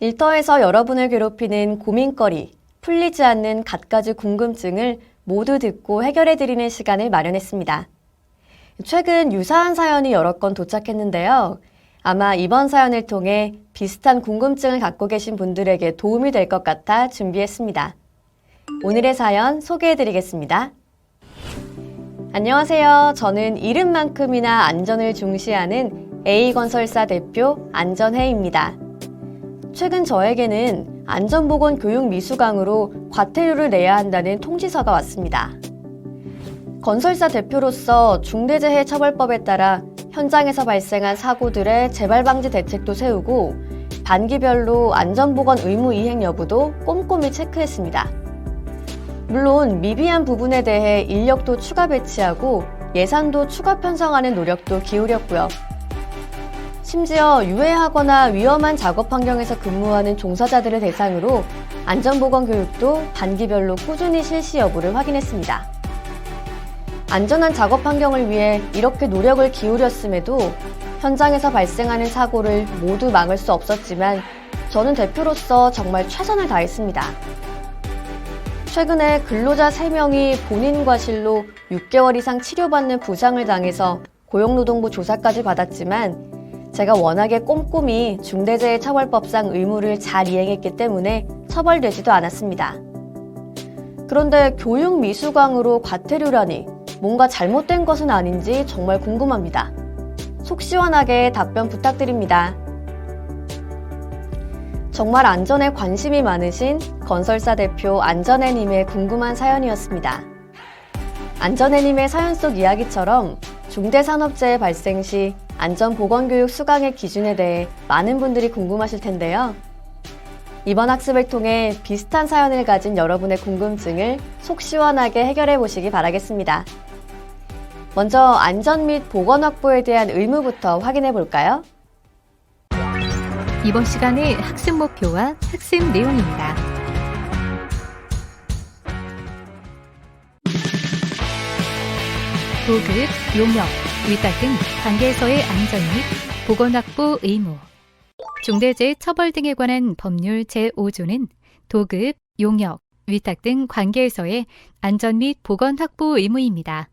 일터에서 여러분을 괴롭히는 고민거리, 풀리지 않는 갖가지 궁금증을 모두 듣고 해결해드리는 시간을 마련했습니다. 최근 유사한 사연이 여러 건 도착했는데요. 아마 이번 사연을 통해 비슷한 궁금증을 갖고 계신 분들에게 도움이 될 것 같아 준비했습니다. 오늘의 사연 소개해드리겠습니다. 안녕하세요. 저는 이름만큼이나 안전을 중시하는 A건설사 대표 안전혜입니다. 최근 저에게는 안전보건교육 미수강으로 과태료를 내야 한다는 통지서가 왔습니다. 건설사 대표로서 중대재해처벌법에 따라 현장에서 발생한 사고들의 재발방지 대책도 세우고 반기별로 안전보건 의무 이행 여부도 꼼꼼히 체크했습니다. 물론 미비한 부분에 대해 인력도 추가 배치하고 예산도 추가 편성하는 노력도 기울였고요. 심지어 유해하거나 위험한 작업 환경에서 근무하는 종사자들을 대상으로 안전보건 교육도 반기별로 꾸준히 실시 여부를 확인했습니다. 안전한 작업 환경을 위해 이렇게 노력을 기울였음에도 현장에서 발생하는 사고를 모두 막을 수 없었지만 저는 대표로서 정말 최선을 다했습니다. 최근에 근로자 3명이 본인 과실로 6개월 이상 치료받는 부상을 당해서 고용노동부 조사까지 받았지만 제가 워낙에 꼼꼼히 중대재해처벌법상 의무를 잘 이행했기 때문에 처벌되지도 않았습니다. 그런데 교육 미수강으로 과태료라니 뭔가 잘못된 것은 아닌지 정말 궁금합니다. 속 시원하게 답변 부탁드립니다. 정말 안전에 관심이 많으신 건설사 대표 안전혜님의 궁금한 사연이었습니다. 안전혜님의 사연 속 이야기처럼 중대산업재해 발생 시 안전보건교육 수강의 기준에 대해 많은 분들이 궁금하실 텐데요. 이번 학습을 통해 비슷한 사연을 가진 여러분의 궁금증을 속 시원하게 해결해 보시기 바라겠습니다. 먼저 안전 및 보건 확보에 대한 의무부터 확인해 볼까요? 이번 시간의 학습 목표와 학습 내용입니다. 도급, 용역, 위탁 등 관계에서의 안전 및 보건 확보 의무. 중대재해처벌 등에 관한 법률 제5조는 도급, 용역, 위탁 등 관계에서의 안전 및 보건 확보 의무입니다.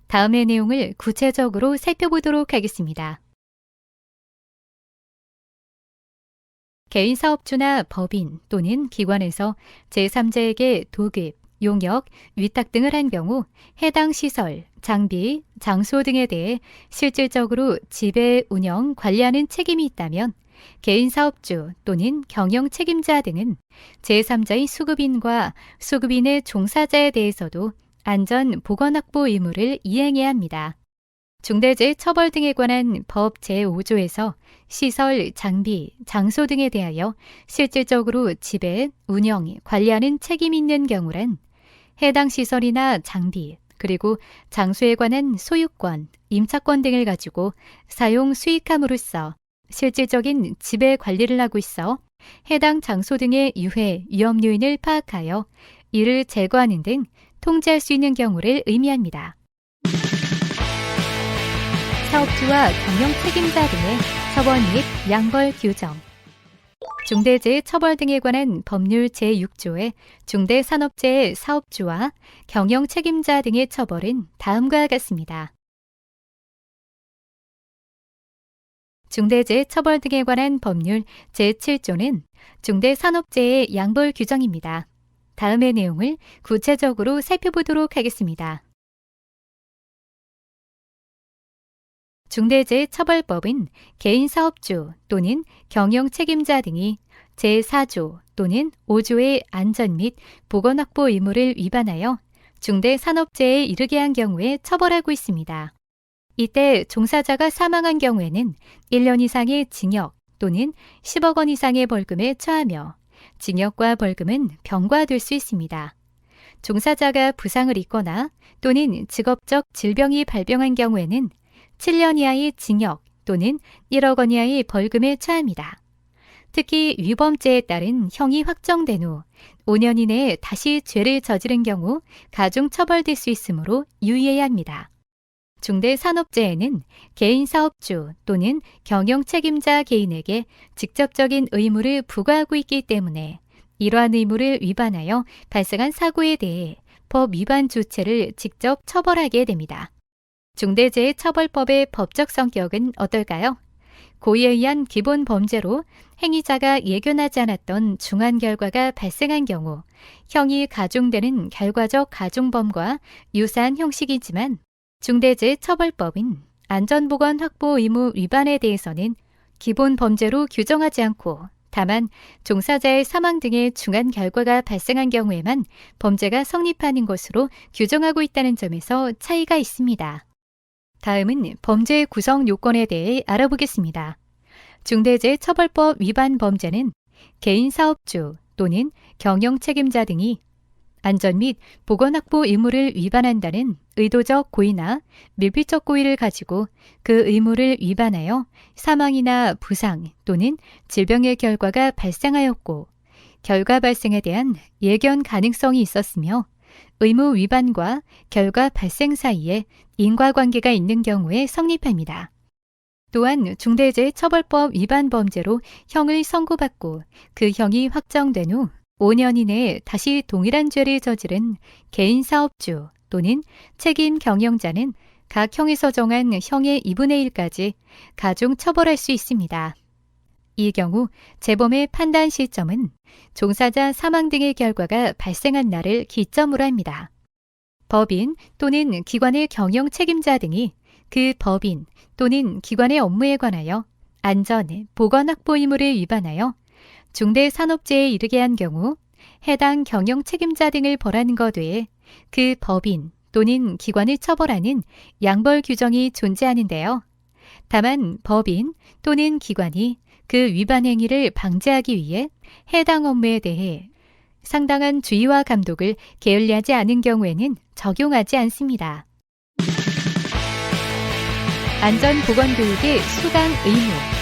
다음의 내용을 구체적으로 살펴보도록 하겠습니다. 개인 사업주나 법인 또는 기관에서 제3자에게 도급, 용역, 위탁 등을 한 경우 해당 시설, 장비, 장소 등에 대해 실질적으로 지배, 운영, 관리하는 책임이 있다면 개인 사업주 또는 경영 책임자 등은 제3자의 수급인과 수급인의 종사자에 대해서도 안전 보건 확보 의무를 이행해야 합니다. 중대재해처벌 등에 관한 법 제5조에서 시설, 장비, 장소 등에 대하여 실질적으로 지배, 운영, 관리하는 책임이 있는 경우란 해당 시설이나 장비, 그리고 장소에 관한 소유권, 임차권 등을 가지고 사용 수익함으로써 실질적인 지배 관리를 하고 있어 해당 장소 등의 유해, 위험 요인을 파악하여 이를 제거하는 등 통제할 수 있는 경우를 의미합니다. 사업주와 경영 책임자 등의 처벌 및 양벌 규정. 중대재해처벌 등에 관한 법률 제6조의 중대산업재해 사업주와 경영 책임자 등의 처벌은 다음과 같습니다. 중대재해처벌 등에 관한 법률 제7조는 중대산업재해 양벌 규정입니다. 다음의 내용을 구체적으로 살펴보도록 하겠습니다. 중대재해처벌법은 개인 사업주 또는 경영 책임자 등이 제4조 또는 5조의 안전 및 보건 확보 의무를 위반하여 중대산업재해에 이르게 한 경우에 처벌하고 있습니다. 이때 종사자가 사망한 경우에는 1년 이상의 징역 또는 10억 원 이상의 벌금에 처하며 징역과 벌금은 병과될 수 있습니다. 종사자가 부상을 입거나 또는 직업적 질병이 발병한 경우에는 7년 이하의 징역 또는 1억 원 이하의 벌금에 처합니다. 특히 위범죄에 따른 형이 확정된 후 5년 이내에 다시 죄를 저지른 경우 가중처벌될 수 있으므로 유의해야 합니다. 중대산업재해는 개인 사업주 또는 경영 책임자 개인에게 직접적인 의무를 부과하고 있기 때문에 이러한 의무를 위반하여 발생한 사고에 대해 법 위반 조치를 직접 처벌하게 됩니다. 중대재해처벌법의 법적 성격은 어떨까요? 고의에 의한 기본 범죄로 행위자가 예견하지 않았던 중한 결과가 발생한 경우 형이 가중되는 결과적 가중범과 유사한 형식이지만 중대재해처벌법은 안전보건 확보 의무 위반에 대해서는 기본 범죄로 규정하지 않고 다만 종사자의 사망 등의 중한 결과가 발생한 경우에만 범죄가 성립하는 것으로 규정하고 있다는 점에서 차이가 있습니다. 다음은 범죄 구성 요건에 대해 알아보겠습니다. 중대재해처벌법 위반 범죄는 개인 사업주 또는 경영 책임자 등이 안전 및 보건 확보 의무를 위반한다는 의도적 고의나 밀필적 고의를 가지고 그 의무를 위반하여 사망이나 부상 또는 질병의 결과가 발생하였고 결과 발생에 대한 예견 가능성이 있었으며 의무 위반과 결과 발생 사이에 인과관계가 있는 경우에 성립합니다. 또한 중대재해처벌법 위반 범죄로 형을 선고받고 그 형이 확정된 후 5년 이내에 다시 동일한 죄를 저지른 개인 사업주 또는 책임 경영자는 각 형에서 정한 형의 2분의 1까지 가중 처벌할 수 있습니다. 이 경우 재범의 판단 시점은 종사자 사망 등의 결과가 발생한 날을 기점으로 합니다. 법인 또는 기관의 경영 책임자 등이 그 법인 또는 기관의 업무에 관하여 안전, 보건 확보 의무를 위반하여 중대산업재해에 이르게 한 경우 해당 경영 책임자 등을 벌하는 것 외에 그 법인 또는 기관을 처벌하는 양벌 규정이 존재하는데요. 다만 법인 또는 기관이 그 위반 행위를 방지하기 위해 해당 업무에 대해 상당한 주의와 감독을 게을리하지 않은 경우에는 적용하지 않습니다. 안전보건교육의 수강 의무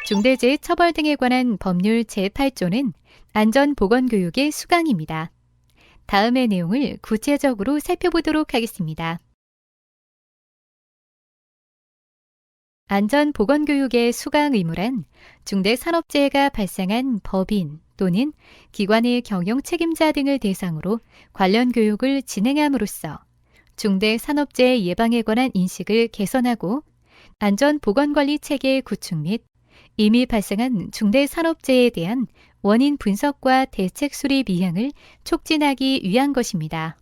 중대재해처벌 등에 관한 법률 제8조는 안전보건교육의 수강입니다. 다음의 내용을 구체적으로 살펴보도록 하겠습니다. 안전보건교육의 수강 의무란 중대산업재해가 발생한 법인 또는 기관의 경영 책임자 등을 대상으로 관련 교육을 진행함으로써 중대산업재해 예방에 관한 인식을 개선하고 안전보건관리 체계 구축 및 이미 발생한 중대산업재해에 대한 원인 분석과 대책 수립 이행을 촉진하기 위한 것입니다.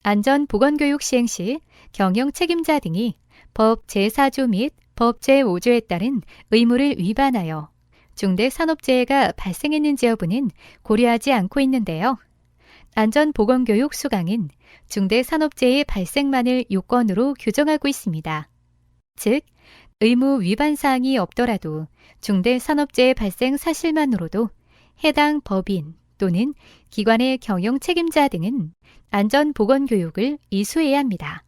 안전보건교육 시행 시 경영 책임자 등이 법 제4조 및 법 제5조에 따른 의무를 위반하여 중대산업재해가 발생했는지 여부는 고려하지 않고 있는데요. 안전보건교육 수강은 중대산업재해 발생만을 요건으로 규정하고 있습니다. 즉, 의무 위반 사항이 없더라도 중대산업재해 발생 사실만으로도 해당 법인 또는 기관의 경영 책임자 등은 안전보건교육을 이수해야 합니다.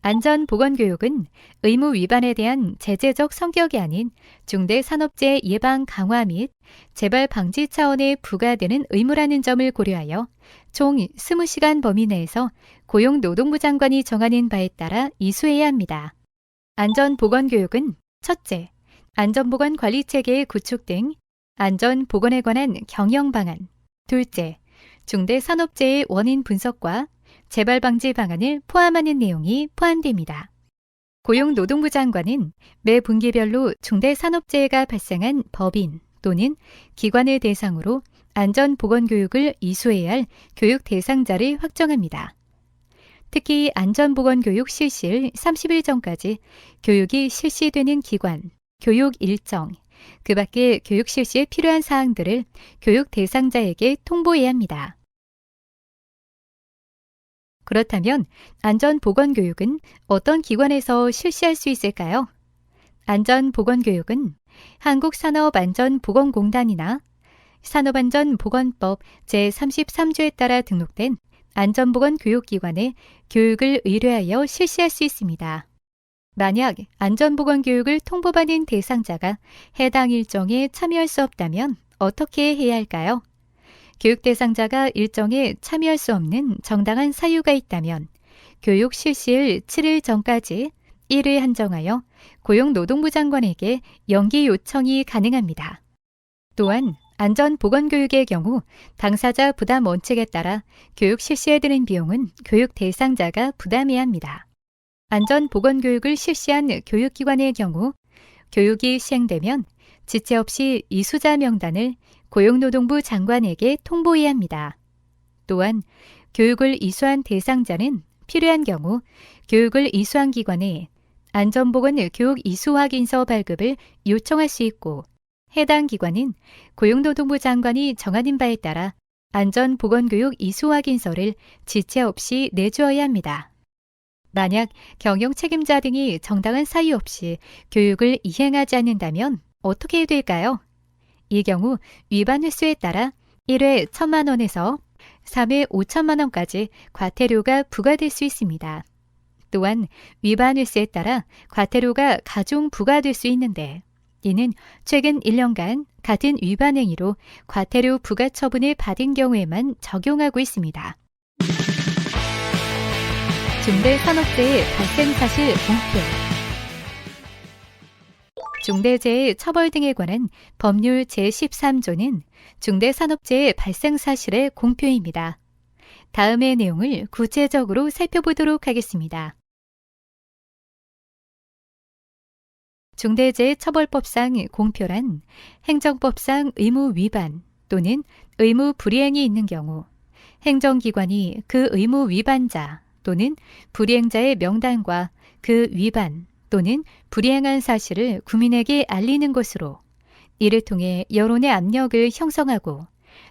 안전보건교육은 의무 위반에 대한 제재적 성격이 아닌 중대산업재해 예방 강화 및 재발 방지 차원에 부과되는 의무라는 점을 고려하여 총 20시간 범위 내에서 고용노동부 장관이 정하는 바에 따라 이수해야 합니다. 안전보건교육은 첫째, 안전보건 관리체계의 구축 등 안전보건에 관한 경영 방안, 둘째, 중대산업재해 원인 분석과 재발 방지 방안을 포함하는 내용이 포함됩니다. 고용노동부 장관은 매 분기별로 중대산업재해가 발생한 법인 또는 기관을 대상으로 안전보건교육을 이수해야 할 교육 대상자를 확정합니다. 특히 안전보건교육 실시일 30일 전까지 교육이 실시되는 기관, 교육 일정, 그 밖에 교육 실시에 필요한 사항들을 교육 대상자에게 통보해야 합니다. 그렇다면 안전보건교육은 어떤 기관에서 실시할 수 있을까요? 안전보건교육은 한국산업안전보건공단이나 산업안전보건법 제33조에 따라 등록된 안전보건교육기관에 교육을 의뢰하여 실시할 수 있습니다. 만약 안전보건교육을 통보받은 대상자가 해당 일정에 참여할 수 없다면 어떻게 해야 할까요? 교육 대상자가 일정에 참여할 수 없는 정당한 사유가 있다면 교육 실시일 7일 전까지 1회 한정하여 고용노동부 장관에게 연기 요청이 가능합니다. 또한 안전보건교육의 경우 당사자 부담 원칙에 따라 교육 실시에 드는 비용은 교육 대상자가 부담해야 합니다. 안전보건교육을 실시한 교육기관의 경우 교육이 시행되면 지체 없이 이수자 명단을 고용노동부 장관에게 통보해야 합니다. 또한 교육을 이수한 대상자는 필요한 경우 교육을 이수한 기관에 안전보건 교육 이수 확인서 발급을 요청할 수 있고 해당 기관은 고용노동부 장관이 정하는 바에 따라 안전보건교육 이수 확인서를 지체 없이 내주어야 합니다. 만약 경영 책임자 등이 정당한 사유 없이 교육을 이행하지 않는다면 어떻게 해야 될까요? 이 경우 위반 횟수에 따라 1회 1,000만 원에서 3회 5천만 원까지 과태료가 부과될 수 있습니다. 또한 위반 횟수에 따라 과태료가 가중 부과될 수 있는데 이는 최근 1년간 같은 위반 행위로 과태료 부과 처분을 받은 경우에만 적용하고 있습니다. 중대산업재해 발생 사실 공표. 중대재해 처벌 등에 관한 법률 제13조는 중대산업재해 발생 사실의 공표입니다. 다음의 내용을 구체적으로 살펴보도록 하겠습니다. 중대재해처벌법상 공표란 행정법상 의무 위반 또는 의무 불이행이 있는 경우 행정기관이 그 의무 위반자 또는 불이행자의 명단과 그 위반 또는 불이행한 사실을 국민에게 알리는 것으로 이를 통해 여론의 압력을 형성하고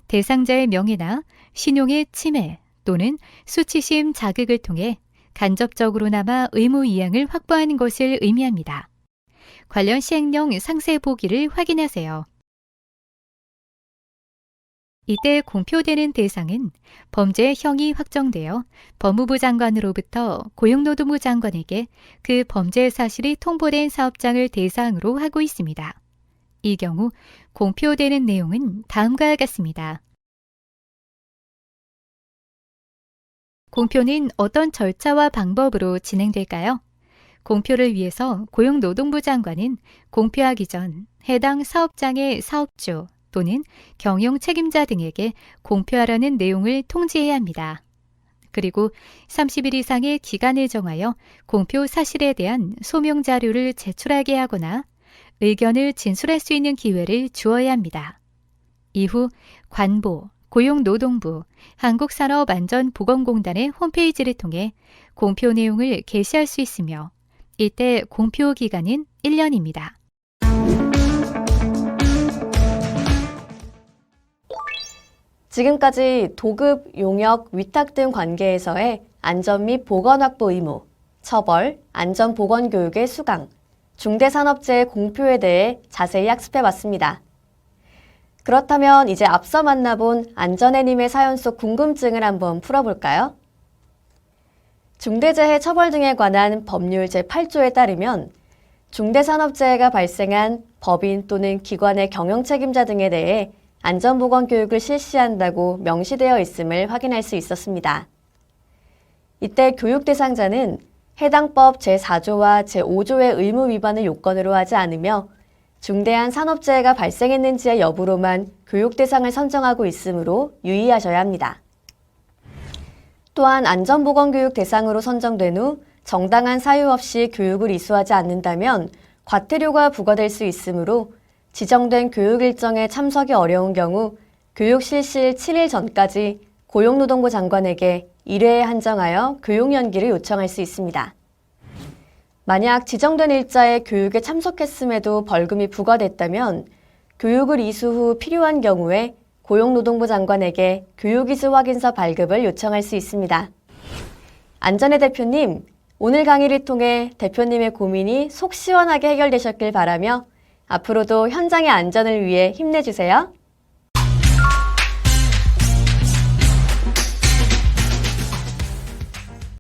대상자의 명예나 신용의 침해 또는 수치심 자극을 통해 간접적으로나마 의무 이행을 확보하는 것을 의미합니다. 관련 시행령 상세 보기를 확인하세요. 이때 공표되는 대상은 범죄의 형이 확정되어 법무부 장관으로부터 고용노동부 장관에게 그 범죄 사실이 통보된 사업장을 대상으로 하고 있습니다. 이 경우 공표되는 내용은 다음과 같습니다. 공표는 어떤 절차와 방법으로 진행될까요? 공표를 위해서 고용노동부 장관은 공표하기 전 해당 사업장의 사업주 또는 경영 책임자 등에게 공표하라는 내용을 통지해야 합니다. 그리고 30일 이상의 기간을 정하여 공표 사실에 대한 소명 자료를 제출하게 하거나 의견을 진술할 수 있는 기회를 주어야 합니다. 이후 관보, 고용노동부, 한국산업안전보건공단의 홈페이지를 통해 공표 내용을 게시할 수 있으며 이때 공표 기간은 1년입니다. 지금까지 도급, 용역, 위탁 등 관계에서의 안전 및 보건 확보 의무, 처벌, 안전보건교육의 수강, 중대산업재해 공표에 대해 자세히 학습해봤습니다. 그렇다면 이제 앞서 만나본 안전해님의 사연 속 궁금증을 한번 풀어볼까요? 중대재해 처벌 등에 관한 법률 제8조에 따르면 중대산업재해가 발생한 법인 또는 기관의 경영 책임자 등에 대해 안전보건교육을 실시한다고 명시되어 있음을 확인할 수 있었습니다. 이때 교육 대상자는 해당 법 제4조와 제5조의 의무 위반을 요건으로 하지 않으며 중대한 산업재해가 발생했는지의 여부로만 교육 대상을 선정하고 있으므로 유의하셔야 합니다. 또한 안전보건교육 대상으로 선정된 후 정당한 사유 없이 교육을 이수하지 않는다면 과태료가 부과될 수 있으므로 지정된 교육 일정에 참석이 어려운 경우 교육 실시일 7일 전까지 고용노동부 장관에게 1회에 한정하여 교육 연기를 요청할 수 있습니다. 만약 지정된 일자에 교육에 참석했음에도 벌금이 부과됐다면 교육을 이수 후 필요한 경우에 고용노동부 장관에게 교육이수 확인서 발급을 요청할 수 있습니다. 안전해 대표님, 오늘 강의를 통해 대표님의 고민이 속 시원하게 해결되셨길 바라며 앞으로도 현장의 안전을 위해 힘내주세요.